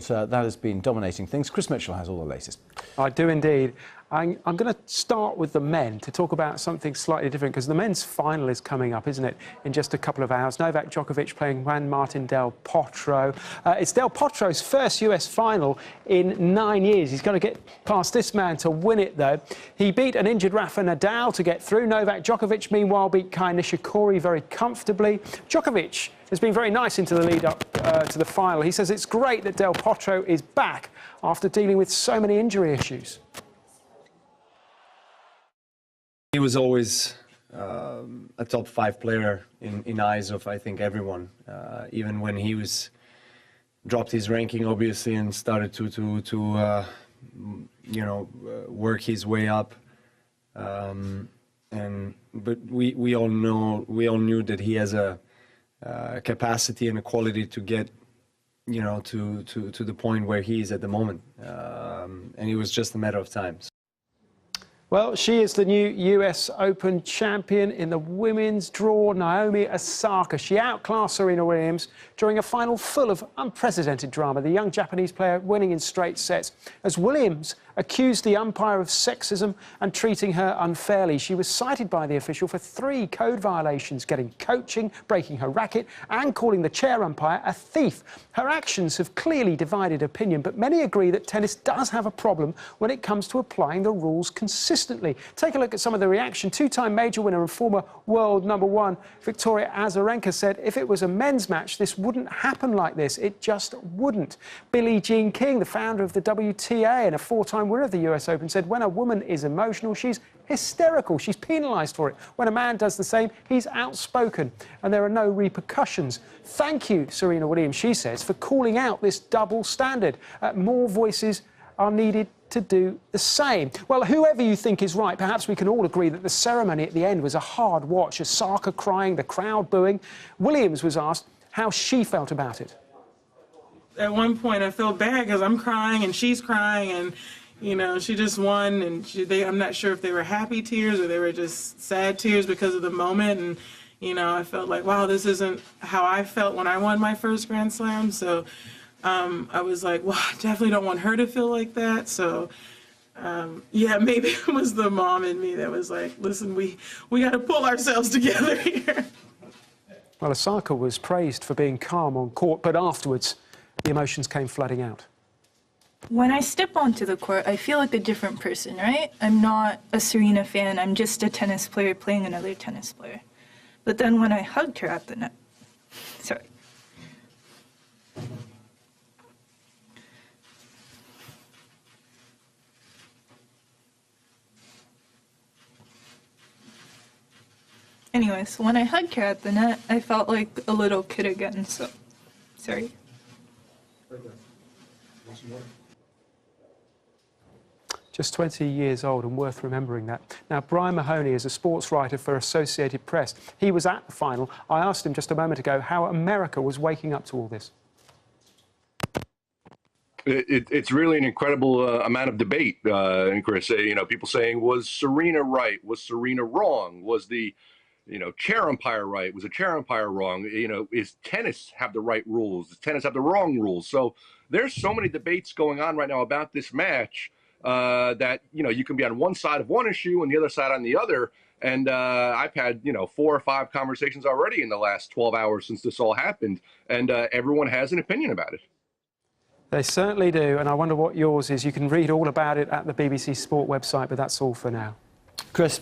sport, that has been dominating things. Chris Mitchell has all the latest. I do indeed. I'm going to start with the men to talk about something slightly different, because the men's final is coming up, isn't it, in just a couple of hours. Novak Djokovic playing Juan Martin Del Potro. It's Del Potro's first US final in 9 years. He's got to get past this man to win it, though. He beat an injured Rafa Nadal to get through. Novak Djokovic, meanwhile, beat Kai Nishikori very comfortably. Djokovic has been very nice into the lead up to the final. He says it's great that Del Potro is back after dealing with so many injury issues. He was always a top 5 player in eyes of, I think, everyone. Even when he dropped his ranking, obviously, and started to work his way up. But we all knew that he has a capacity and a quality to get, to the point where he is at the moment, and it was just a matter of time. Well, she is the new US Open champion in the women's draw, Naomi Osaka. She outclassed Serena Williams during a final full of unprecedented drama. The young Japanese player winning in straight sets as Williams accused the umpire of sexism and treating her unfairly. She was cited by the official for 3 code violations, getting coaching, breaking her racket and calling the chair umpire a thief. Her actions have clearly divided opinion, but many agree that tennis does have a problem when it comes to applying the rules consistently. Take a look at some of the reaction. 2-time major winner and former world #1 Victoria Azarenka said if it was a men's match, this wouldn't happen like this. It just wouldn't. Billie Jean King, the founder of the WTA and a 4-time winner of the US Open, said when a woman is emotional, she's hysterical. She's penalised for it. When a man does the same, he's outspoken and there are no repercussions. Thank you, Serena Williams, she says, for calling out this double standard. More voices are needed to do the same. Well, whoever you think is right, perhaps we can all agree that the ceremony at the end was a hard watch. Osaka crying, the crowd booing. Williams was asked how she felt about it. At one point, I felt bad because I'm crying and she's crying, and she just won, and I'm not sure if they were happy tears or they were just sad tears because of the moment. And I felt like, wow, this isn't how I felt when I won my first Grand Slam. So I was like, well, I definitely don't want her to feel like that. So yeah, maybe it was the mom in me that was like, listen, we got to pull ourselves together here. Well, Osaka was praised for being calm on court, but afterwards the emotions came flooding out. When I step onto the court, I feel like a different person, right? I'm not a Serena fan. I'm just a tennis player playing another tennis player. But then when I hugged her at the net, sorry. Anyways, when I hugged her at the net, I felt like a little kid again, so sorry. Just 20 years old and worth remembering that. Now, Brian Mahoney is a sports writer for Associated Press. He was at the final. I asked him just a moment ago how America was waking up to all this. It's really an incredible amount of debate, and Chris, people saying, was Serena right? Was Serena wrong? Was the chair umpire right? Was the chair umpire wrong? Is tennis have the right rules? Does tennis have the wrong rules? So there's so many debates going on right now about this match that, you can be on one side of one issue and the other side on the other. And I've had, 4 or 5 conversations already in the last 12 hours since this all happened. And everyone has an opinion about it. They certainly do. And I wonder what yours is. You can read all about it at the BBC Sport website, but that's all for now. Chris.